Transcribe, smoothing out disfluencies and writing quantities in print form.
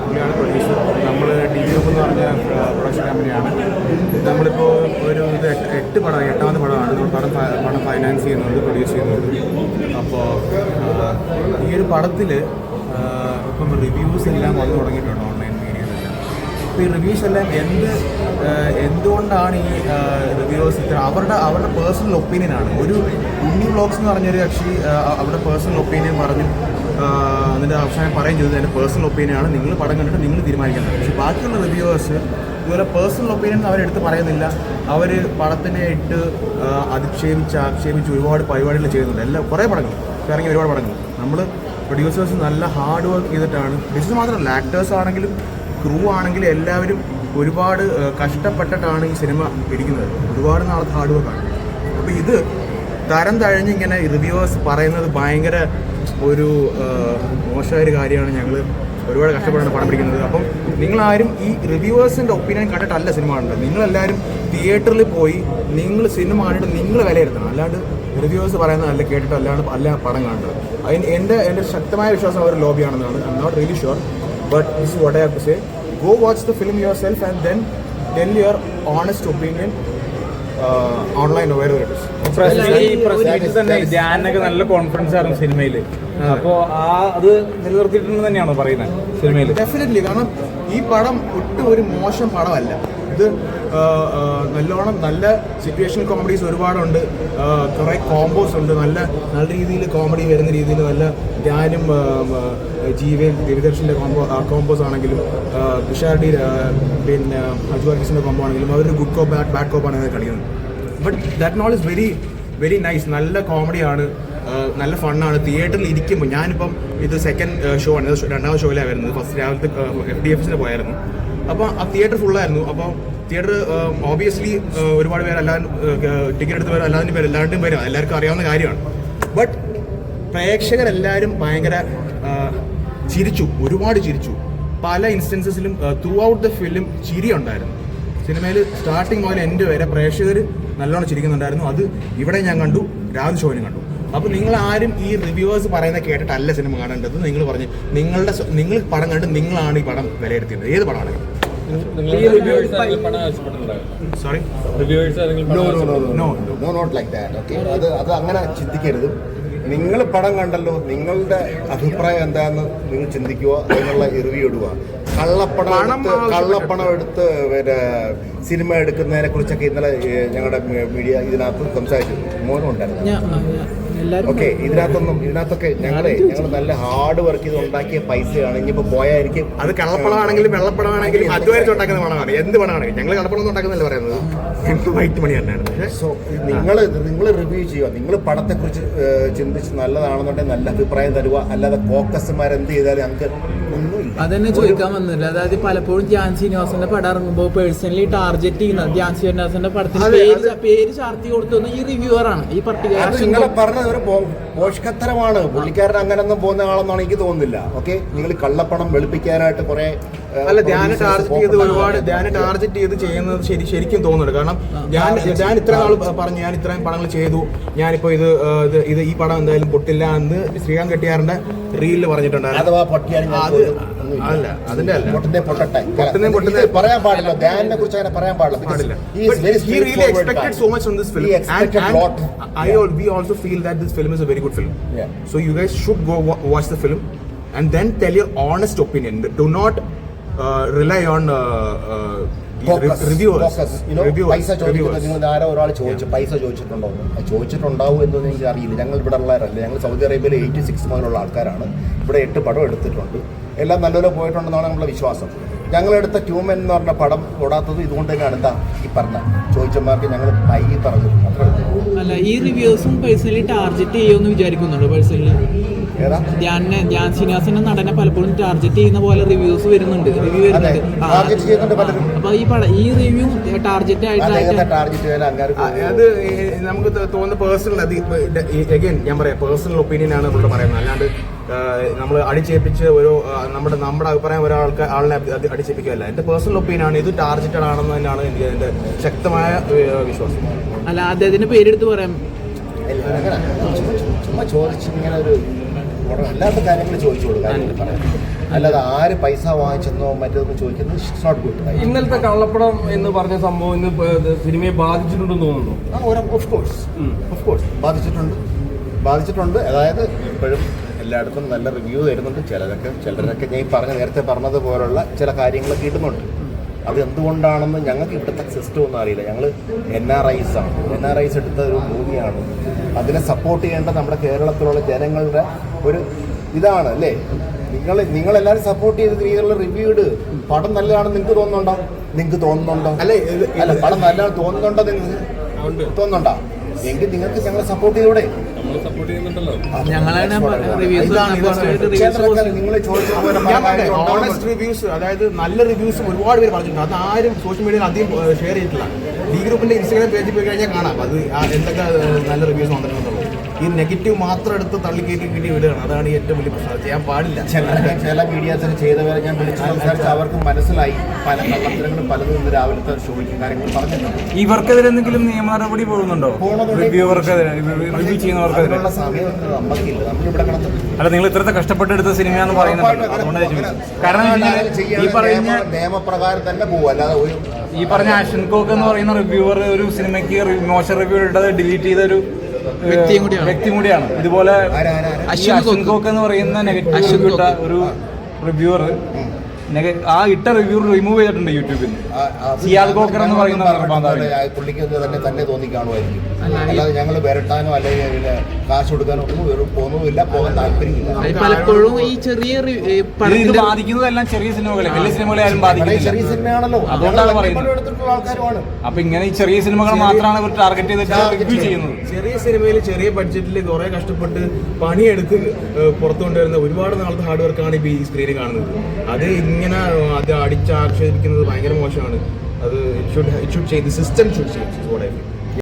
പുള്ളിയാണ് പ്രൊഡ്യൂസർ. നമ്മൾ T V എന്ന് പറഞ്ഞ പ്രൊഡക്ഷൻ കമ്പനിയാണ്. നമ്മളിപ്പോൾ ഒരു ഇത് 8 പടം 8ാമത്തെ പടമാണ് പടം ഫൈനാൻസ് ചെയ്യുന്നത്, പ്രൊഡ്യൂസ് ചെയ്യുന്നത്. അപ്പോൾ ഈ ഒരു പടത്തിൽ ഇപ്പം റിവ്യൂസ് എല്ലാം വന്നു തുടങ്ങിയിട്ടുണ്ട് ഓൺലൈൻ മീഡിയയിലെല്ലാം. അപ്പോൾ ഈ റിവ്യൂസ് എല്ലാം എന്തുകൊണ്ടാണ് ഈ റിവ്യൂസ് ഇത്ര അവരുടെ പേഴ്സണൽ ഒപ്പീനിയനാണ്. ഒരു ഉണ്ണി വ്ളോഗ്സ് എന്ന് പറഞ്ഞൊരു കക്ഷി അവരുടെ പേഴ്സണൽ ഒപ്പീനിയൻ പറഞ്ഞു, അതിൻ്റെ അവസാനം പറയുകയും ചെയ്തത് എൻ്റെ പേഴ്സണൽ ഒപ്പീനിയനാണ്, നിങ്ങൾ പടം കണ്ടിട്ട് നിങ്ങൾ തീരുമാനിക്കുന്നത്. പക്ഷേ ബാക്കിയുള്ള റിവ്യൂവേഴ്സ് ഇതുപോലെ പേഴ്സണൽ ഒപ്പീനിയൻ അവരെടുത്ത് പറയുന്നില്ല. അവർ പടത്തിനെ ഇട്ട് ആക്ഷേപിച്ച് ഒരുപാട് പരിപാടികൾ ചെയ്യുന്നുണ്ട്. കുറേ പടങ്ങൾ ഇറങ്ങി, ഒരുപാട് പടങ്ങൾ. നമ്മൾ പ്രൊഡ്യൂസേഴ്സ് നല്ല ഹാർഡ് വർക്ക് ചെയ്തിട്ടാണ്. പ്രൊഡ്യൂസേഴ്സ് മാത്രമല്ല, ആക്ടേഴ്സ് ആണെങ്കിലും ക്രൂ ആണെങ്കിലും എല്ലാവരും ഒരുപാട് കഷ്ടപ്പെട്ടിട്ടാണ് ഈ സിനിമ ഇരിക്കുന്നത്. ഒരുപാട് നാളത്തെ ഹാർഡ് വർക്കാണ്. അപ്പോൾ ഇത് തരം തഴഞ്ഞ് ഇങ്ങനെ റിവ്യൂവേഴ്സ് പറയുന്നത് ഭയങ്കര ഒരു മോശമായൊരു കാര്യമാണ്. ഞങ്ങൾ ഒരുപാട് കഷ്ടപ്പെട്ടാണ് പടം പിടിക്കുന്നത്. അപ്പം നിങ്ങളാരും ഈ റിവ്യൂവേഴ്സിൻ്റെ ഒപ്പീനിയൻ കണ്ടിട്ടല്ല സിനിമ കണ്ടത്. നിങ്ങളെല്ലാവരും തിയേറ്ററിൽ പോയി നിങ്ങൾ സിനിമ കണ്ടിട്ട് നിങ്ങൾ വിലയിരുത്തണം. അല്ലാണ്ട് റിവ്യൂവേഴ്സ് പറയുന്നത് അല്ല കേട്ടിട്ട് അല്ല പടം കാണേണ്ടത്. എൻ്റെ ശക്തമായ വിശ്വാസം അവർ ലോബിയാണെന്നാണ്. I am not really sure, but this is what I have to say. Go watch the film yourself and then tell your honest opinion online തന്നെ. ധ്യാനൊക്കെ നല്ല കോൺഫിഡൻസ് ആയിരുന്നു സിനിമയിൽ. അപ്പോൾ അത് നിലനിർത്തിയിട്ടുണ്ടെന്ന് തന്നെയാണോ പറയുന്നത് സിനിമയിൽ? ഡെഫിനറ്റ്ലി. കാരണം ഈ പടം ഒട്ടും ഒരു മോശം പടമല്ല. ഇത് നല്ലോണം നല്ല സിറ്റുവേഷണൽ കോമഡീസ് ഒരുപാടുണ്ട്, കുറേ കോമ്പോസ് ഉണ്ട്, നല്ല രീതിയിൽ കോമഡി വരുന്ന രീതിയിൽ നല്ല ധ്യാനും ജീവയും രവിദർശൻ്റെ കോമ്പോസ് ആണെങ്കിലും തുഷാർഡി പിന്നെ അജു വർഗീസിൻ്റെ കോമ്പോ ആണെങ്കിലും അവരൊരു ഗുഡ് കോപ്പ് ബാഡ് കോപ്പാണ് അത് കളിക്കുന്നത്. But that Nol is very very nice. നല്ല കോമഡിയാണ്, നല്ല ഫണ്ണാണ്. തിയേറ്ററിൽ ഇരിക്കുമ്പോൾ ഞാനിപ്പം ഇത് സെക്കൻഡ് ഷോ ആണ്, രണ്ടാമത്തെ ഷോയിലാണ് വരുന്നത്. ഫസ്റ്റ് രാവിലത്തെ FDFസിന് പോയായിരുന്നു. അപ്പോൾ ആ തിയേറ്റർ ഫുള്ളായിരുന്നു. അപ്പോൾ തിയേറ്റർ ഓബിയസ്ലി ഒരുപാട് പേര് അല്ലാതെ ടിക്കറ്റ് എടുത്ത് പേരും അല്ലാതെ പേര് എല്ലാവരുടെയും പേരും എല്ലാവർക്കും അറിയാവുന്ന കാര്യമാണ്. ബട്ട് പ്രേക്ഷകരെല്ലാവരും ഭയങ്കര ചിരിച്ചു, ഒരുപാട് ചിരിച്ചു. പല ഇൻസ്റ്റൻസസിലും ത്രൂ ഔട്ട് ദ ഫിലിം ചിരി ഉണ്ടായിരുന്നു. സിനിമയിൽ സ്റ്റാർട്ടിങ് മുതൽ എൻഡ് വരെ പ്രേക്ഷകർ നല്ലോണം ചിരിക്കുന്നുണ്ടായിരുന്നു. അത് ഇവിടെ ഞാൻ കണ്ടു, രാവിലെ ഷോയിനും കണ്ടു. അപ്പോൾ നിങ്ങൾ ആരും ഈ റിവ്യൂവേഴ്സ് പറയുന്നത് കേട്ടിട്ടല്ല സിനിമ കാണേണ്ടത്. നിങ്ങൾ പടം കണ്ട് നിങ്ങളാണ് ഈ പടം വിലയിരുത്തേണ്ടത്, ഏത് പടമാണെങ്കിലും. Sorry, not like that. Okay, അത് അങ്ങനെ ചിന്തിക്കരുത്. നിങ്ങൾ പടം കണ്ടല്ലോ, നിങ്ങളുടെ അഭിപ്രായം എന്താണെന്ന് നിങ്ങൾ ചിന്തിക്കുക, അതിനുള്ള റിവ്യൂ ഇടുക. കള്ളപ്പണം എടുത്ത് പിന്നെ സിനിമ എടുക്കുന്നതിനെ കുറിച്ചൊക്കെ ഇന്നലെ ഞങ്ങളുടെ മീഡിയ ഇതിനകത്ത് സംസാരിച്ചു. മോനും ഉണ്ടായിരുന്നു. ഓക്കെ, ഇതിനകത്തൊക്കെ ഞങ്ങൾ നല്ല ഹാർഡ് വർക്ക് ചെയ്ത് ഉണ്ടാക്കിയ പൈസയാണ്. ഇനിയിപ്പോൾ പോയായിരിക്കും അത് കള്ളപ്പണമാണെങ്കിലും വെള്ളപ്പണമാണെങ്കിലും അധ്വാനിച്ച് ഉണ്ടാക്കുന്ന പണമാണ്. എന്ത് പണമാണെങ്കിലും ഞങ്ങൾ കള്ളപ്പണം ഉണ്ടാക്കുന്നതല്ല പറയുന്നത്, ഞങ്ങൾക്ക് വൈറ്റ് മണി തന്നെയാണ്. സോ നിങ്ങൾ റിവ്യൂ ചെയ്യുക. നിങ്ങൾ പടത്തെക്കുറിച്ച് ചിന്തിച്ച് നല്ലതാണെന്നുണ്ടെങ്കിൽ നല്ല അഭിപ്രായം തരുക. അല്ലാതെ ഫോക്കസ്മാരെന്ത് ചെയ്താലും ഞങ്ങൾക്ക് ഒന്നുമില്ല. അതന്നെ ചോദിക്കാൻ വന്നില്ല. അതായത് പലപ്പോഴും ധ്യാൻ ശ്രീനിവാസന്റെ പടം ഇറങ്ങുമ്പോൾ പേഴ്സണലി ടാർഗറ്റ് ചെയ്യുന്നത് ധ്യാൻ ശ്രീനിവാസന്റെ പടത്തിന് പേര് ചാർത്തി കൊടുത്തുന്ന ഈ റിവ്യൂവറാണ്. ഈ നിങ്ങളെ പറഞ്ഞത് ഒരു പോഷകത്തരമാണ്. പുള്ളിക്കാരൻ അങ്ങനൊന്നും പോകുന്ന ആളെന്നാണ് എനിക്ക് തോന്നുന്നില്ല. ഓക്കെ, നിങ്ങൾ കള്ളപ്പണം വെളുപ്പിക്കാനായിട്ട് കുറെ അല്ല, ധ്യാനം ടാർഗറ്റ് ചെയ്ത് ചെയ്യുന്നത് ശരിക്കും തോന്നുന്നുണ്ട്. കാരണം ഞാൻ ഇത്ര നാൾ പറഞ്ഞു, ഞാൻ ഇത്രയും പടങ്ങൾ ചെയ്തു, ഞാനിപ്പോ ഇത് ഈ പടം എന്തായാലും പൊട്ടില്ല എന്ന് ശ്രീകാന്ത് കെട്ടിയാറിന്റെ റീലിൽ പറഞ്ഞിട്ടുണ്ടായിരുന്നു. അല്ല, അതിന്റെ അല്ല, പൊട്ടട്ടെ പറയാൻ പാടില്ല. ധ്യാനിനെ കുറിച്ച് അങ്ങനെ പറയാൻ പാടില്ല. He really expected so much from this film, and we also feel that this film is a very good film. So you guys should go watch the film and then tell your honest opinion. Do not rely on reviewers. പൈസ ചോദിക്കുന്നത് നിങ്ങൾ ആരോ ഒരാൾ പൈസ ചോദിച്ചിട്ടുണ്ടാവും എന്നൊന്നും എനിക്ക് അറിയില്ല. ഞങ്ങൾ ഇവിടെ ഉള്ളവരല്ല. ഞങ്ങൾ സൗദി അറേബ്യയിൽ 86 മുതലുള്ള ആൾക്കാരാണ്. ഇവിടെ 8 പടം എടുത്തിട്ടുണ്ട്. എല്ലാം നല്ലപോലെ പോയിട്ടുണ്ടെന്നാണ് നമ്മുടെ വിശ്വാസം. ഞങ്ങളെടുത്ത ട്യൂമൻ എന്ന് പറഞ്ഞ പടം ഓടാത്തത് ഇതുകൊണ്ട് തന്നെയാണ്. എന്താ ഈ പറഞ്ഞ ചോദിച്ചമാർക്ക് ഞങ്ങൾ പറഞ്ഞു. അല്ല, ഈ റിവ്യൂസും പേഴ്സണലി ടാർഗറ്റ് ചെയ്യുമെന്ന് വിചാരിക്കുന്നുണ്ടോ? പേഴ്സണലി ധ്യാൻ ശ്രീനിവാസന്റെ നടനെ പലപ്പോഴും ടാർഗറ്റ് ചെയ്യുന്ന പോലെ റിവ്യൂസ് വരുന്നുണ്ട്. അപ്പൊ ഈ റിവ്യൂ ടാർഗറ്റ് ആയിട്ട് അത് നമുക്ക് തോന്നുന്ന പേഴ്സണൽ, അഗൈൻ ഞാൻ പറയാം, പേഴ്സണൽ ഒപ്പീനിയൻ ആണ് ഇവിടെ പറയുന്നത്. അല്ലാണ്ട് നമ്മൾ അടിച്ചേൽപ്പിച്ച് നമ്മുടെ അഭിപ്രായം ആളിനെ അടിച്ചേൽപ്പിക്കുകയല്ല. എൻ്റെ പേഴ്സണൽ ഒപ്പീനിയൻ ആണ്. ഇത് ടാർഗറ്റഡ് ആണെന്ന് തന്നെയാണ് എനിക്ക് എൻ്റെ ശക്തമായ വിശ്വാസം. അല്ല, അദ്ദേഹത്തിന്റെ പേരെടുത്ത് പറയാം. ചുമ്മാ ചോദിച്ചിങ്ങനെ ഒരു അല്ലാത്ത കാര്യങ്ങൾ ചോദിച്ചു കൊടുക്കാം. അല്ലാതെ ആര് പൈസ വാങ്ങിച്ചെന്നോ മറ്റൊന്നും ചോദിക്കുന്നത് ഇറ്റ്സ് നോട്ട് ഗുഡ്. ഇന്നലത്തെ കള്ളപ്പടം എന്ന് പറഞ്ഞ സംഭവം ഇന്ന് സിനിമയെ ബാധിച്ചിട്ടുണ്ടെന്ന് തോന്നുന്നു. ഓഫ് കോഴ്സ് ബാധിച്ചിട്ടുണ്ട്. അതായത് ഇപ്പോഴും എല്ലായിടത്തും നല്ല റിവ്യൂ തരുന്നുണ്ട്. ചിലരൊക്കെ ഞാൻ നേരത്തെ പറഞ്ഞതുപോലുള്ള ചില കാര്യങ്ങളൊക്കെ ഇടുന്നുണ്ട്. അത് എന്തുകൊണ്ടാണെന്ന് ഞങ്ങൾക്ക് ഇവിടുത്തെ സിസ്റ്റം ഒന്നും അറിയില്ല. ഞങ്ങൾ NRIs എടുത്ത ഒരു മൂവിയാണ്. അതിനെ സപ്പോർട്ട് ചെയ്യേണ്ട നമ്മുടെ കേരളത്തിലുള്ള ജനങ്ങളുടെ ഒരു ഇതാണ് അല്ലേ. നിങ്ങളെല്ലാവരും സപ്പോർട്ട് ചെയ്ത രീതിയിലുള്ള റിവ്യൂ ഇട്. പടം നല്ലതാണെന്ന് നിങ്ങൾക്ക് തോന്നുന്നുണ്ടോ? അല്ല പടം നല്ലതാണ് തോന്നുന്നുണ്ടോ? നിങ്ങൾക്ക് തോന്നുന്നുണ്ടോ? എങ്കിൽ നിങ്ങൾക്ക് ഞങ്ങളെ സപ്പോർട്ട് ചെയ്തൂടെ? ഓണസ്റ്റ് റിവ്യൂസ്, അതായത് നല്ല റിവ്യൂസ് ഒരുപാട് പേര് പറഞ്ഞിട്ടുണ്ട്. അത് ആരും സോഷ്യൽ മീഡിയയിൽ അധികം ഷെയർ ചെയ്തിട്ടില്ല. ഡി ഗ്രൂപ്പിന്റെ ഇൻസ്റ്റാഗ്രാം പേജിൽ പോയി കഴിഞ്ഞാൽ കാണാം അത് എന്തൊക്കെ നല്ല റിവ്യൂസ് വന്നിട്ടുണ്ടെന്നുള്ളത്. ഈ നെഗറ്റീവ് മാത്രം എടുത്ത് തള്ളിക്കയറ്റി വിടുകയാണ്. അതാണ് ഈ ഏറ്റവും വലിയ പ്രശ്നം. ചെയ്യാൻ പാടില്ല. ചില മീഡിയാസിന് ചെയ്തവരെ ഞാൻ വിളിച്ച് സംസാരിച്ച് അവർക്ക് മനസ്സിലായി. പല കള്ളത്തരങ്ങളും പലതും ഇന്ന് രാവിലത്തെ ഷോയ്ക്കും കാര്യങ്ങൾ പറഞ്ഞിട്ടുണ്ട്. ഇവർക്കെതിരെ എന്തെങ്കിലും നിയമ നടപടി പോകുന്നുണ്ടോ? റിവ്യൂ ചെയ്യുന്നവർക്കെതിരെ സമയം നമുക്കില്ല. നമ്മളിവിടെ കിടന്നു. അല്ല, നിങ്ങൾ ഇത്രത്തെ കഷ്ടപ്പെട്ടെടുത്ത സിനിമയാണെന്ന് പറയുന്നത്. കാരണം ഈ പറയുന്ന നിയമപ്രകാരം തന്നെ പോകും. അല്ലാതെ ഈ പറഞ്ഞ ആഷൻ കോക്ക് എന്ന് പറയുന്ന റിവ്യൂവർ ഒരു സിനിമയ്ക്ക് മോശം റിവ്യൂ ഇട്ടത് ഡിലീറ്റ് ചെയ്ത ഒരു വ്യക്തി കൂടിയാണ്. ഇതുപോലെ അശ്വിൻ കോക്ക് എന്ന് പറയുന്ന നെഗറ്റീവ് റിവ്യൂ ഇട്ട ഒരു റിവ്യൂവർ ആ ഇട്ട റിവ്യൂ റിമൂവ് ചെയ്തിട്ടുണ്ട് യൂട്യൂബിൽ നിന്ന്. സിയാൽ കോക്കർ എന്ന് പറയുന്ന പുള്ളിക്ക് തന്നെ തോന്നി കാണുമായിരിക്കും. അല്ലാതെ ഞങ്ങൾ വരട്ടാനോ അല്ലെങ്കിൽ കാശ് കൊടുക്കാനോ ഒന്നുമില്ല, പോകാൻ താല്പര്യമില്ല. പലപ്പോഴും ഈ ചെറിയ ഇത് ബാധിക്കുന്നതെല്ലാം ചെറിയ സിനിമകളെ, വലിയ സിനിമകളെ ആരും ബാധിക്കുന്നില്ല. ചെറിയ സിനിമയാണല്ലോ, അതുകൊണ്ടാണ് പറയുന്നത്. എടുത്തിട്ടുള്ള ആൾക്കാരുമാണ്. അപ്പൊ ഇങ്ങനെ ഈ ചെറിയ സിനിമകൾ മാത്രമാണ് ഇവർ ടാർഗറ്റ് ചെയ്തിട്ട് റിവ്യൂ ചെയ്യുന്നത്. ചെറിയ സിനിമയിൽ ചെറിയ ബഡ്ജറ്റിൽ കുറെ കഷ്ടപ്പെട്ട് പണിയെടുത്ത് പുറത്തു കൊണ്ടുവരുന്ന ഒരുപാട് നാളത്തെ ഹാർഡ് വർക്കാണ് ഇപ്പോൾ ഈ സ്ക്രീനിൽ കാണുന്നത്. അത് ഇങ്ങനെ അത് അടിച്ചാക്ഷേപിക്കുന്നത് ഭയങ്കര മോശമാണ്. അത് it should change, the system should change.